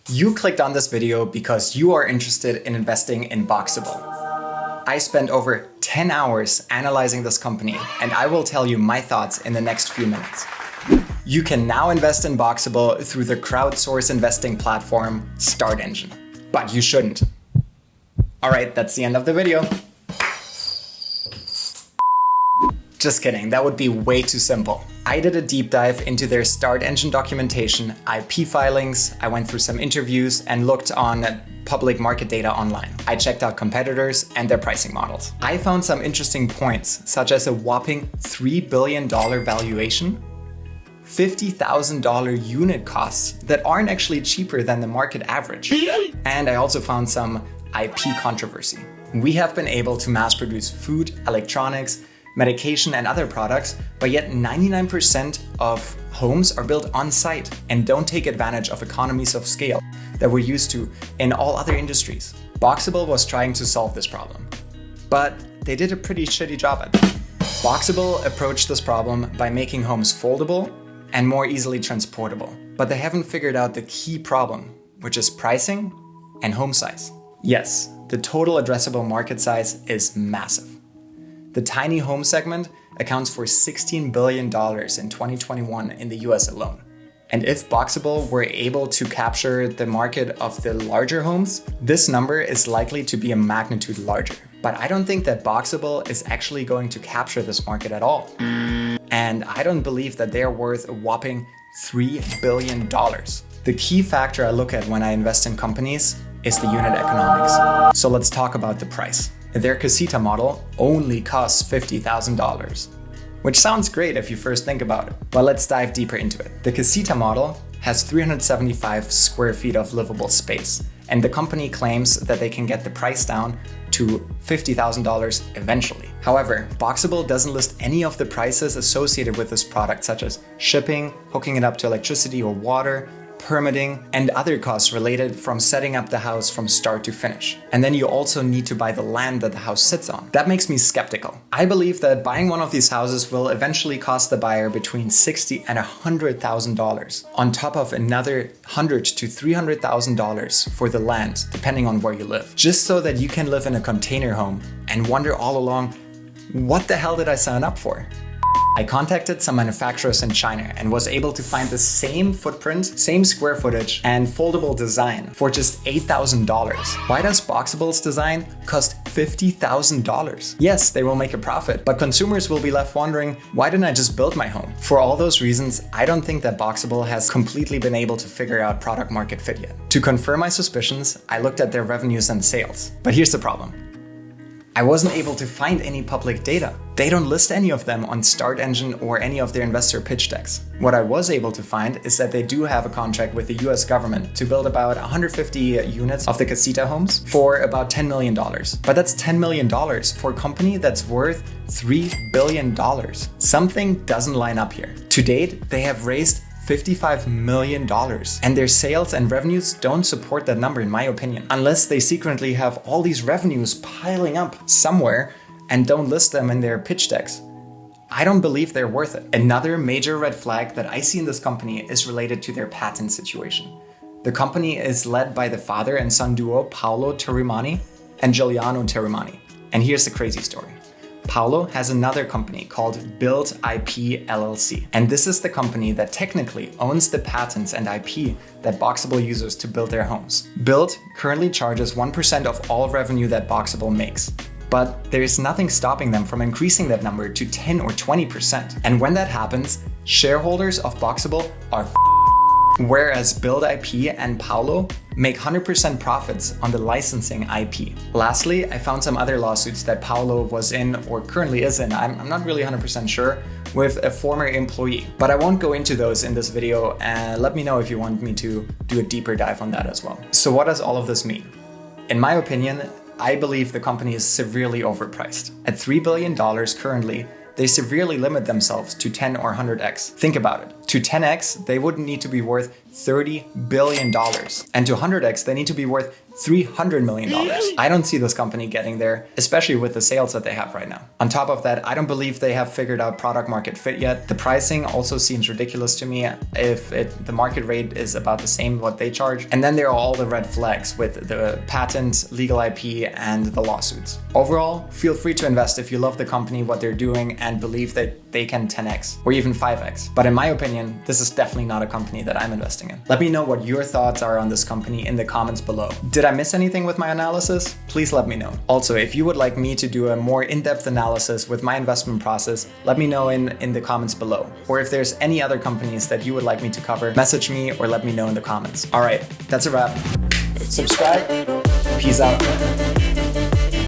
You clicked on this video because you are interested in investing in Boxable. I spent over 10 hours analyzing this company, and I will tell you my thoughts in the next few minutes. You can now invest in Boxable through the crowdsource investing platform Start Engine, but you shouldn't. All right, that's the end of the video. Just kidding, that would be way too simple. I did a deep dive into their Start Engine documentation, IP filings, I went through some interviews and looked on public market data online. I checked out competitors and their pricing models. I found some interesting points, such as a whopping $3 billion valuation, $50,000 unit costs that aren't actually cheaper than the market average. And I also found some IP controversy. We have been able to mass produce food, electronics, medication and other products, but yet 99% of homes are built on site and don't take advantage of economies of scale that we're used to in all other industries. Boxable was trying to solve this problem, but they did a pretty shitty job at it. Boxable approached this problem by making homes foldable and more easily transportable, but they haven't figured out the key problem, which is pricing and home size. Yes, the total addressable market size is massive. The tiny home segment accounts for $16 billion in 2021 in the US alone. And if Boxable were able to capture the market of the larger homes, this number is likely to be a magnitude larger. But I don't think that Boxable is actually going to capture this market at all. And I don't believe that they're worth a whopping $3 billion. The key factor I look at when I invest in companies is the unit economics. So let's talk about the price. Their casita model only costs $50,000, which sounds great if you first think about it, but let's dive deeper into it. The casita model has 375 square feet of livable space, and the company claims that they can get the price down to $50,000 eventually. However, Boxable doesn't list any of the prices associated with this product, such as shipping, hooking it up to electricity or water, permitting, and other costs related from setting up the house from start to finish. And then you also need to buy the land that the house sits on. That makes me skeptical. I believe that buying one of these houses will eventually cost the buyer between $60,000 and $100,000, on top of another $100,000 to $300,000 for the land, depending on where you live. Just so that you can live in a container home and wonder all along, what the hell did I sign up for? I contacted some manufacturers in China and was able to find the same footprint, same square footage, and foldable design for just $8,000. Why does Boxable's design cost $50,000? Yes, they will make a profit, but consumers will be left wondering, why didn't I just build my home? For all those reasons, I don't think that Boxable has completely been able to figure out product market fit yet. To confirm my suspicions, I looked at their revenues and sales. But here's the problem. I wasn't able to find any public data. They don't list any of them on Start Engine or any of their investor pitch decks. What I was able to find is that they do have a contract with the US government to build about 150 units of the casita homes for about $10 million. But that's $10 million for a company that's worth $3 billion. Something doesn't line up here. To date, they have raised $55 million, and their sales and revenues don't support that number in my opinion, unless they secretly have all these revenues piling up somewhere and don't list them in their pitch decks. I don't believe they're worth it. Another major red flag that I see in this company is related to their patent situation. The company is led by the father and son duo Paolo Terrimani and Giuliano Terrimani. And here's the crazy story. Paolo has another company called Build IP LLC. And this is the company that technically owns the patents and IP that Boxable uses to build their homes. Build currently charges 1% of all revenue that Boxable makes. But there is nothing stopping them from increasing that number to 10 or 20%. And when that happens, shareholders of Boxable are whereas Build IP and Paolo make 100% profits on the licensing IP. Lastly, I found some other lawsuits that Paolo was in or currently is in, I'm not really 100% sure, with a former employee. But I won't go into those in this video, and let me know if you want me to do a deeper dive on that as well. So what does all of this mean? In my opinion, I believe the company is severely overpriced. At $3 billion currently, they severely limit themselves to 10 or 100x. Think about it. To 10x, they would need to be worth $30 billion. And to 100x, they need to be worth $300 million. I don't see this company getting there, especially with the sales that they have right now. On top of that, I don't believe they have figured out product market fit yet. The pricing also seems ridiculous to me if the market rate is about the same what they charge. And then there are all the red flags with the patent, legal IP, and the lawsuits. Overall, feel free to invest if you love the company, what they're doing, and believe that they can 10x or even 5x. But in my opinion, this is definitely not a company that I'm investing in. Let me know what your thoughts are on this company in the comments below. Did I miss anything with my analysis? Please let me know. Also, if you would like me to do a more in-depth analysis with my investment process, let me know in the comments below. Or if there's any other companies that you would like me to cover, message me or let me know in the comments. All right, that's a wrap. Subscribe. Peace out.